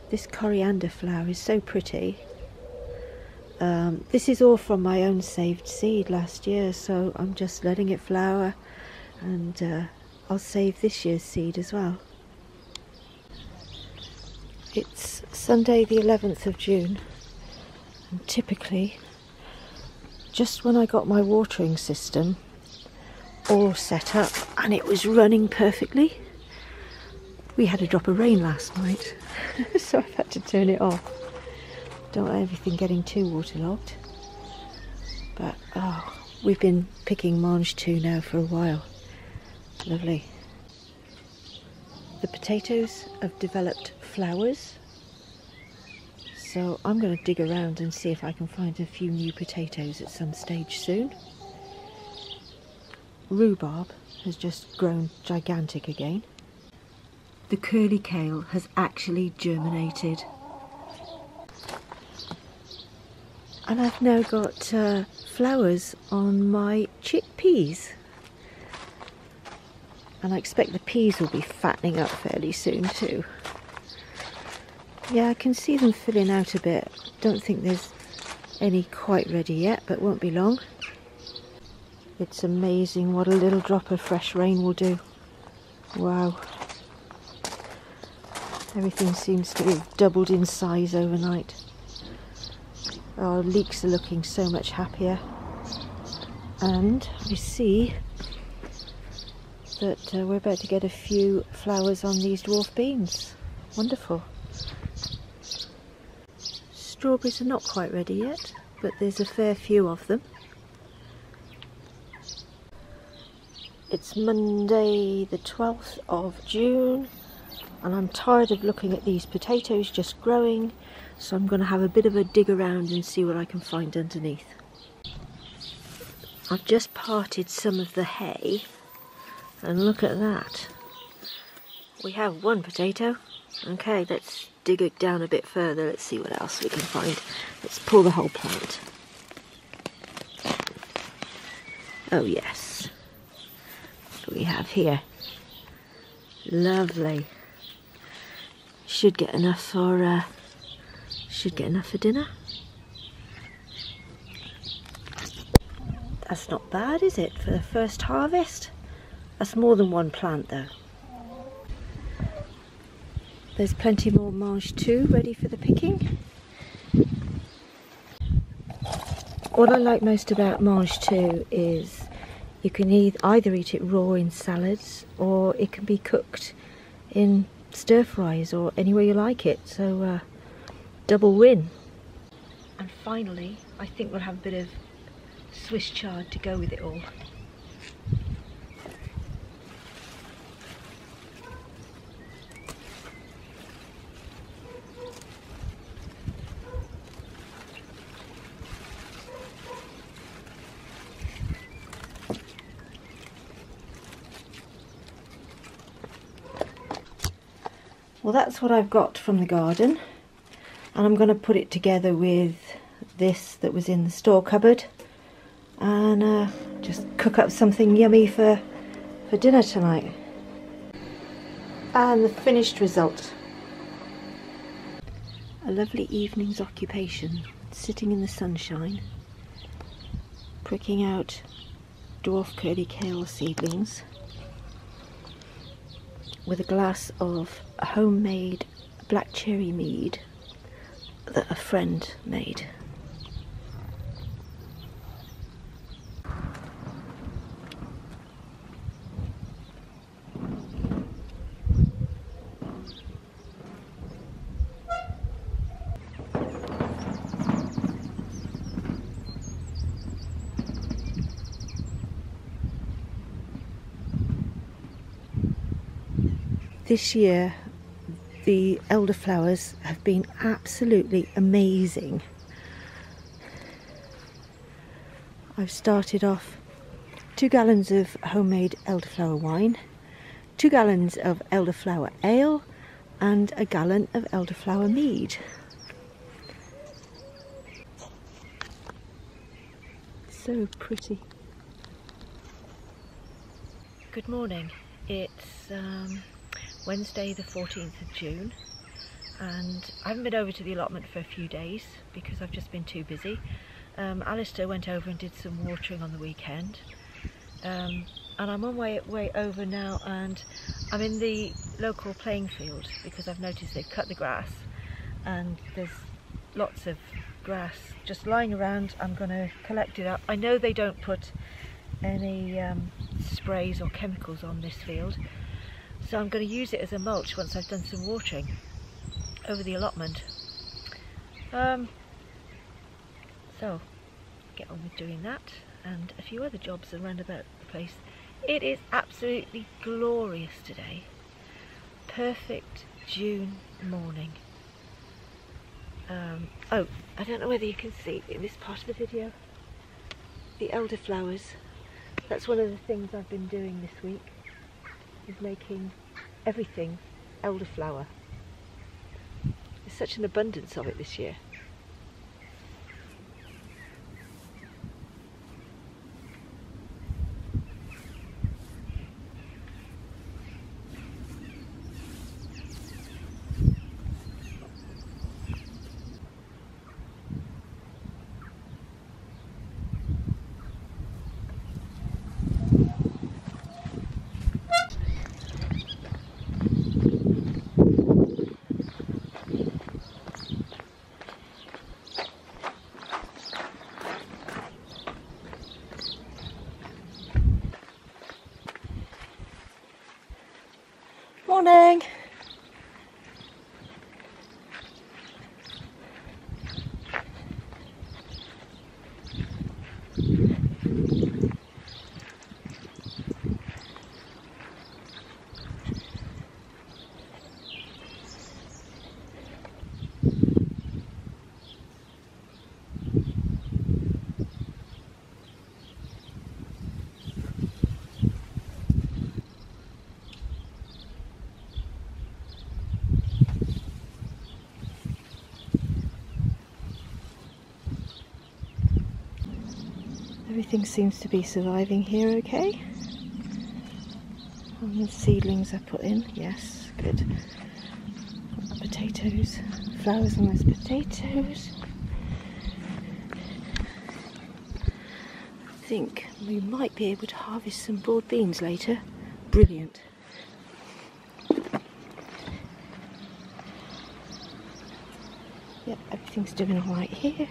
This coriander flower is so pretty. This is all from my own saved seed last year, so I'm just letting it flower, and I'll save this year's seed as well. It's Sunday the 11th of June, and typically just when I got my watering system all set up and it was running perfectly, we had a drop of rain last night, so I've had to turn it off. Don't want everything getting too waterlogged. But we've been picking mange too now for a while. Lovely. The potatoes have developed flowers, so I'm going to dig around and see if I can find a few new potatoes at some stage soon. Rhubarb has just grown gigantic again. The curly kale has actually germinated. And I've now got flowers on my chickpeas. And I expect the peas will be fattening up fairly soon too. Yeah, I can see them filling out a bit. Don't think there's any quite ready yet, but won't be long. It's amazing what a little drop of fresh rain will do. Wow. Everything seems to have doubled in size overnight. Our leeks are looking so much happier. And I see that we're about to get a few flowers on these dwarf beans. Wonderful. Strawberries are not quite ready yet, but there's a fair few of them. It's Monday the 12th of June, and I'm tired of looking at these potatoes just growing, so I'm going to have a bit of a dig around and see what I can find underneath. I've just parted some of the hay, and look at that. We have one potato. Okay, let's dig it down a bit further. Let's see what else we can find. Let's pull the whole plant. Oh yes, what do we have here? Lovely. Should get enough for dinner. That's not bad, is it, for the first harvest? That's more than one plant though. There's plenty more mange too ready for the picking. What I like most about mange too is you can either eat it raw in salads, or it can be cooked in stir fries or any way you like it, so double win. And finally, I think we'll have a bit of Swiss chard to go with it all. Well, that's what I've got from the garden, and I'm going to put it together with this that was in the store cupboard, and just cook up something yummy for dinner tonight. And the finished result. A lovely evening's occupation, sitting in the sunshine, pricking out dwarf curly kale seedlings with a glass of homemade black cherry mead that a friend made. This year the elderflowers have been absolutely amazing. I've started off 2 gallons of homemade elderflower wine, 2 gallons of elderflower ale, and a gallon of elderflower mead. So pretty. Good morning. It's Wednesday the 14th of June, and I haven't been over to the allotment for a few days because I've just been too busy. Alistair went over and did some watering on the weekend, and I'm on my way over now, and I'm in the local playing field because I've noticed they've cut the grass and there's lots of grass just lying around. I'm going to collect it up. I know they don't put any sprays or chemicals on this field, so I'm going to use it as a mulch once I've done some watering over the allotment. So get on with doing that and a few other jobs around about the place. It is absolutely glorious today. Perfect June morning. Oh, I don't know whether you can see in this part of the video the elderflowers. That's one of the things I've been doing this week, is making everything elderflower. There's such an abundance of it this year. Morning! Everything seems to be surviving here okay. And the seedlings I put in, yes, good. Potatoes, flowers on those potatoes. I think we might be able to harvest some broad beans later. Brilliant. Yep, everything's doing all right here.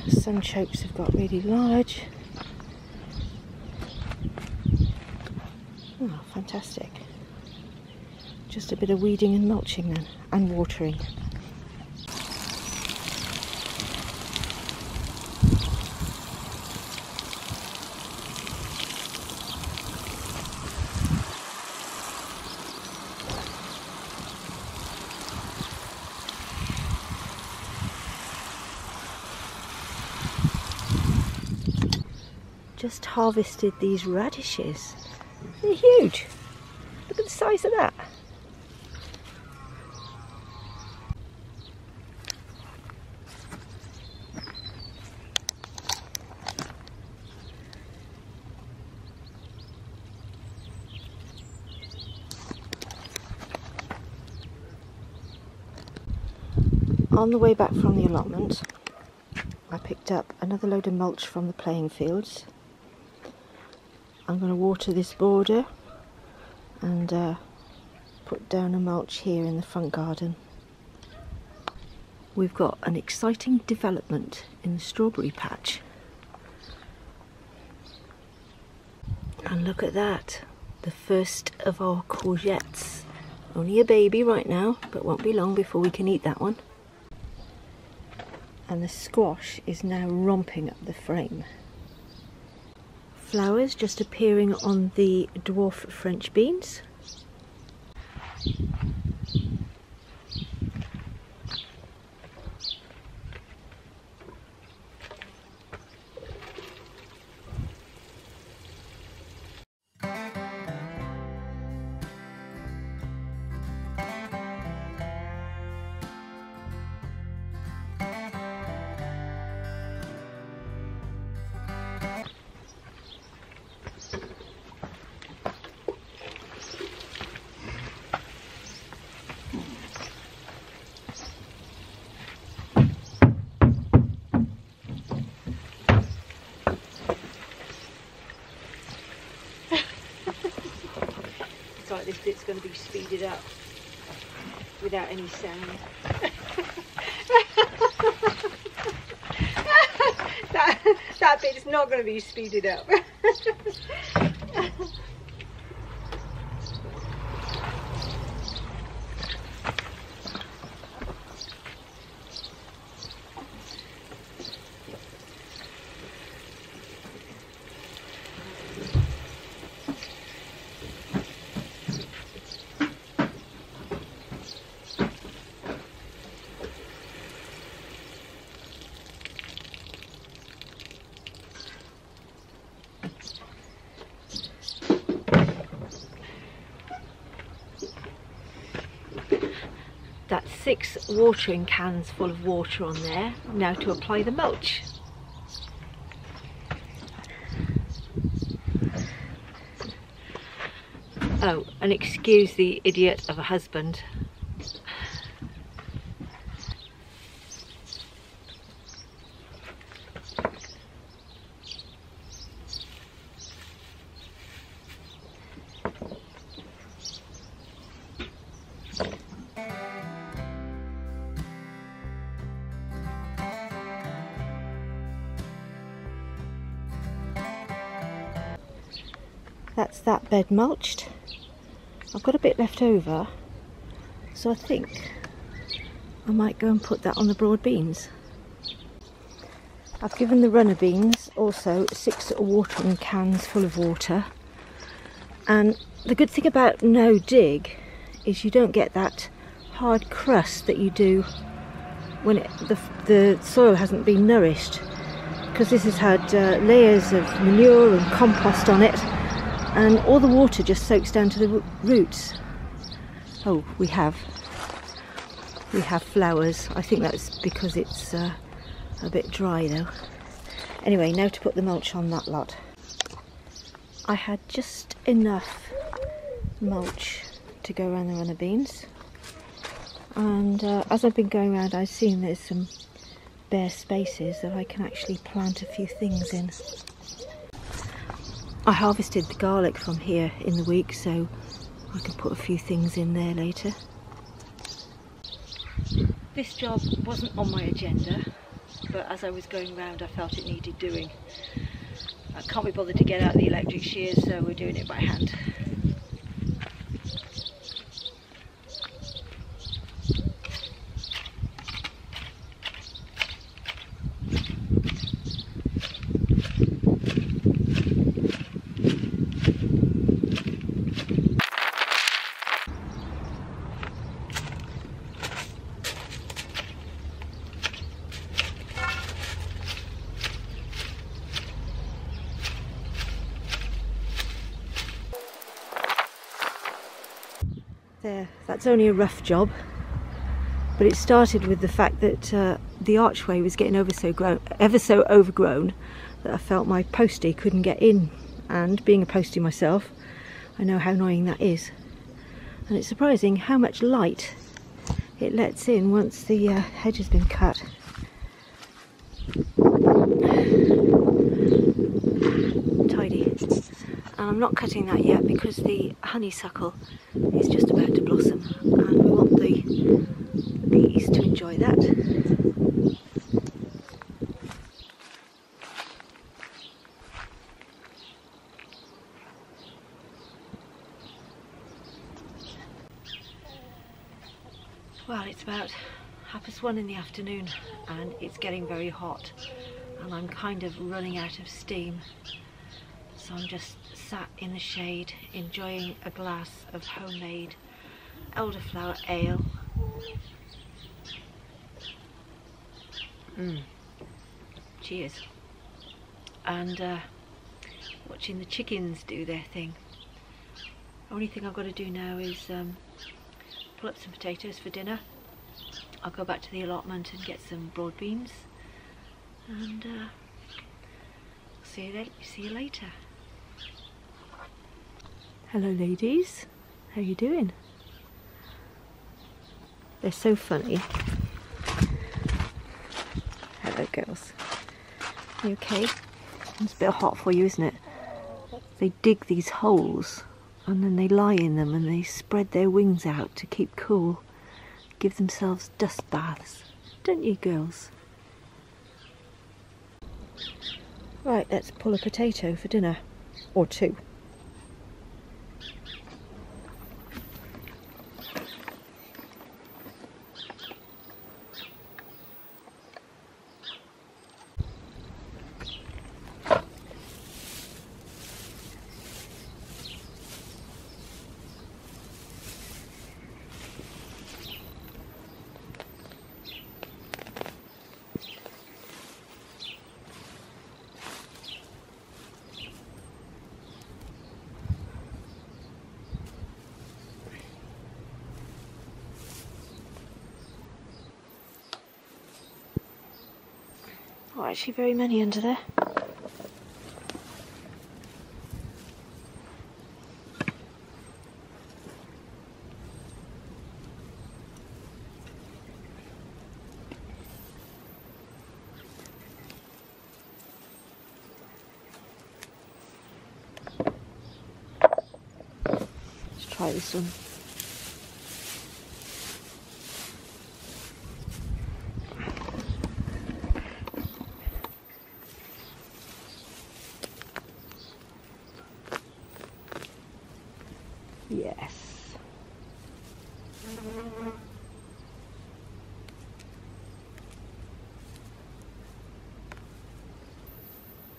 Sunchokes have got really large. Oh, fantastic. Just a bit of weeding and mulching then, and watering. Just harvested these radishes. They're huge. Look at the size of that. On the way back from the allotment, I picked up another load of mulch from the playing fields. I'm going to water this border and put down a mulch here in the front garden. We've got an exciting development in the strawberry patch. And look at that, the first of our courgettes. Only a baby right now, but won't be long before we can eat that one. And the squash is now romping up the frame. Flowers just appearing on the dwarf French beans. like this bit's going to be speeded up without any sound. that bit's not going to be speeded up. That's 6 watering cans full of water on there. Now to apply the mulch. Oh, and excuse the idiot of a husband. That's that bed mulched. I've got a bit left over, so I think I might go and put that on the broad beans. I've given the runner beans also 6 watering cans full of water, and the good thing about no dig is you don't get that hard crust that you do when the soil hasn't been nourished, because this has had layers of manure and compost on it, and all the water just soaks down to the roots. Oh, we have flowers. I think that's because it's a bit dry though. Anyway, now to put the mulch on that lot. I had just enough mulch to go around the runner beans, and as I've been going around, I've seen there's some bare spaces that I can actually plant a few things in. I harvested the garlic from here in the week, so I can put a few things in there later. This job wasn't on my agenda, but as I was going round I felt it needed doing. I can't be bothered to get out the electric shears, so we're doing it by hand. There, that's only a rough job, but it started with the fact that the archway was getting ever so overgrown that I felt my postie couldn't get in, and being a postie myself, I know how annoying that is. And it's surprising how much light it lets in once the hedge has been cut. Tidy. And I'm not cutting that yet because the honeysuckle is just about to blossom, and we want the bees to enjoy that. Well, it's about 1:30 in the afternoon and it's getting very hot, and I'm kind of running out of steam. So I'm just sat in the shade enjoying a glass of homemade elderflower ale. Cheers. And watching the chickens do their thing. Only thing I've got to do now is pull up some potatoes for dinner. I'll go back to the allotment and get some broad beans, and see you later. Hello ladies, how you doing? They're so funny. Hello girls. You okay? It's a bit hot for you, isn't it? They dig these holes and then they lie in them and they spread their wings out to keep cool, give themselves dust baths. Don't you, girls? Right, let's pull a potato for dinner, or two. Not actually very many under there. Let's try this one. Yes.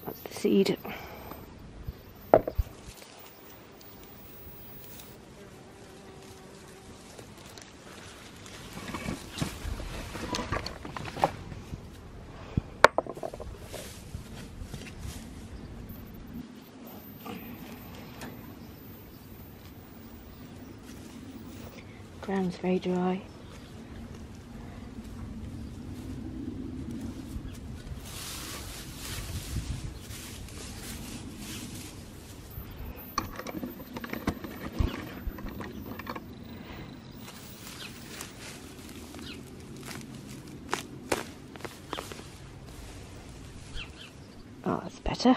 That's the seed. Ground's very dry. Oh, that's better.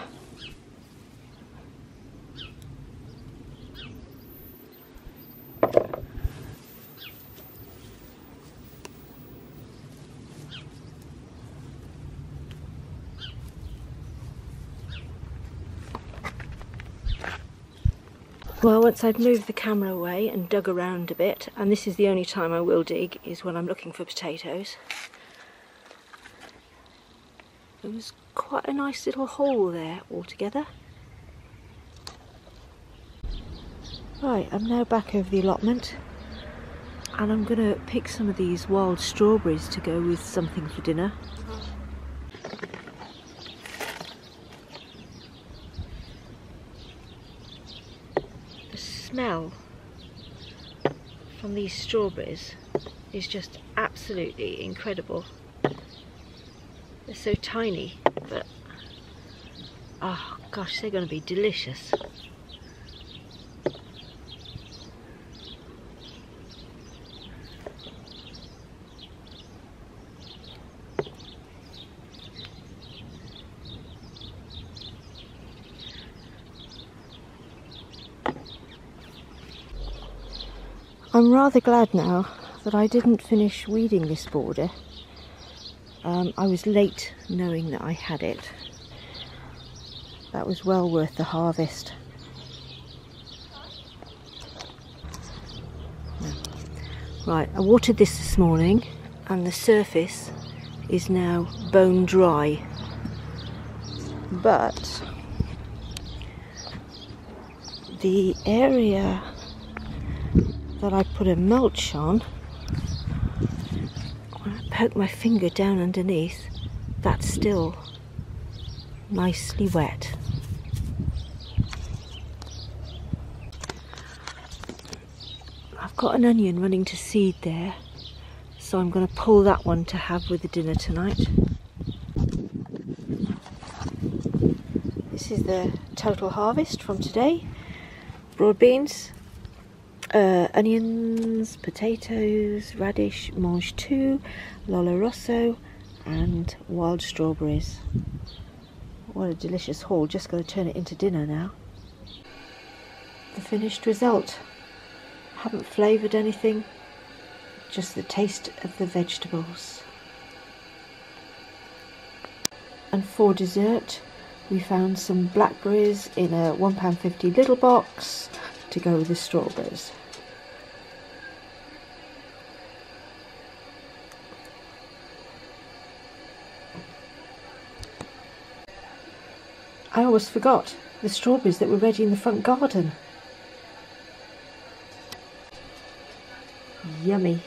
Well, once I've moved the camera away and dug around a bit, and this is the only time I will dig, is when I'm looking for potatoes. There was quite a nice little hole there altogether. Right, I'm now back over the allotment, and I'm going to pick some of these wild strawberries to go with something for dinner. The smell from these strawberries is just absolutely incredible. They're so tiny, but oh gosh, they're going to be delicious. I'm rather glad now that I didn't finish weeding this border. I was late knowing that I had it. That was well worth the harvest. Right, I watered this morning and the surface is now bone dry. But the area that I put a mulch on, when I poke my finger down underneath, that's still nicely wet. I've got an onion running to seed there, so I'm going to pull that one to have with the dinner tonight. This is the total harvest from today. Broad beans, onions, potatoes, radish, mange tout, lollo rosso and wild strawberries. What a delicious haul. Just got to turn it into dinner now. the finished result. Haven't flavoured anything, just the taste of the vegetables. And for dessert we found some blackberries in a £1.50 little box to go with the strawberries. I almost forgot the strawberries that were ready in the front garden. Yummy.